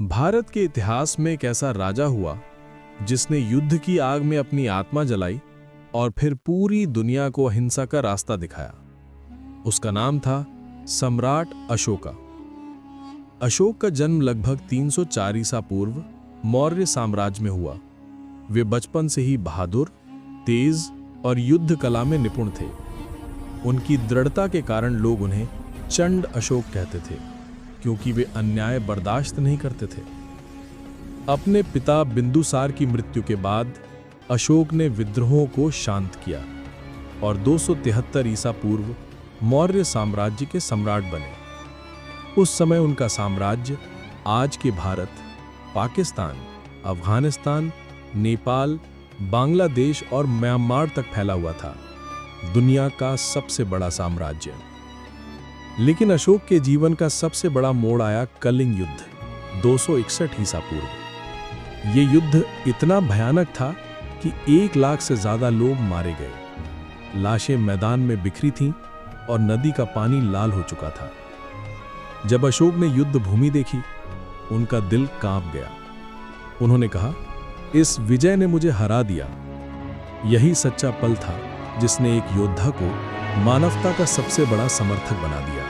भारत के इतिहास में एक ऐसा राजा हुआ जिसने युद्ध की आग में अपनी आत्मा जलाई और फिर पूरी दुनिया को अहिंसा का रास्ता दिखाया। उसका नाम था सम्राट अशोका। अशोक का जन्म लगभग 304 ईसा पूर्व मौर्य साम्राज्य में हुआ। वे बचपन से ही बहादुर, तेज और युद्ध कला में निपुण थे। उनकी दृढ़ता के कारण लोग उन्हें चंड अशोक कहते थे, क्योंकि वे अन्याय बर्दाश्त नहीं करते थे। अपने पिता बिंदुसार की मृत्यु के बाद अशोक ने विद्रोहों को शांत किया और 273 ईसा पूर्व मौर्य साम्राज्य के सम्राट बने। उस समय उनका साम्राज्य आज के भारत, पाकिस्तान, अफगानिस्तान, नेपाल, बांग्लादेश और म्यांमार तक फैला हुआ था। दुनिया का सबसे बड़ा साम्राज्य। लेकिन अशोक के जीवन का सबसे बड़ा मोड़ आया कलिंग युद्ध 261 ईसा पूर्व। ये युद्ध इतना भयानक था कि 1 लाख से ज्यादा लोग मारे गए। लाशें मैदान में बिखरी थीं और नदी का पानी लाल हो चुका था। जब अशोक ने युद्ध भूमि देखी, उनका दिल कांप गया। उन्होंने कहा, इस विजय ने मुझे हरा दिया। यही सच्चा पल था जिसने एक योद्धा को मानवता का सबसे बड़ा समर्थक बना दिया।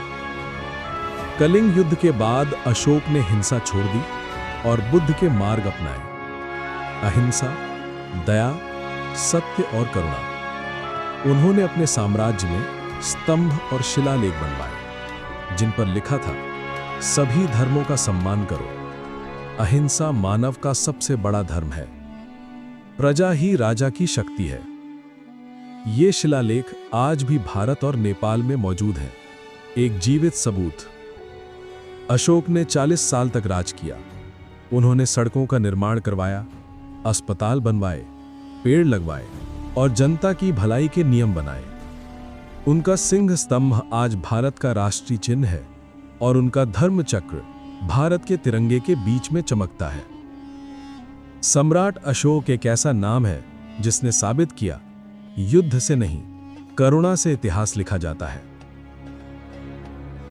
कलिंग युद्ध के बाद अशोक ने हिंसा छोड़ दी और बुद्ध के मार्ग अपनाए। अहिंसा, दया, सत्य और करुणा। उन्होंने अपने साम्राज्य में स्तंभ और शिलालेख बनवाए, जिन पर लिखा था, सभी धर्मों का सम्मान करो। अहिंसा मानव का सबसे बड़ा धर्म है। प्रजा ही राजा की शक्ति है। ये शिलालेख आज भी भारत और नेपाल में मौजूद हैं, एक जीवित सबूत। अशोक ने 40 साल तक राज किया। उन्होंने सड़कों का निर्माण करवाया, अस्पताल बनवाए, पेड़ लगवाए और जनता की भलाई के नियम बनाए। उनका सिंह स्तंभ आज भारत का राष्ट्रीय चिन्ह है और उनका धर्म चक्र भारत के तिरंगे के बीच में चमकता है। सम्राट अशोक एक ऐसा नाम है जिसने साबित किया, युद्ध से नहीं, करुणा से इतिहास लिखा जाता है।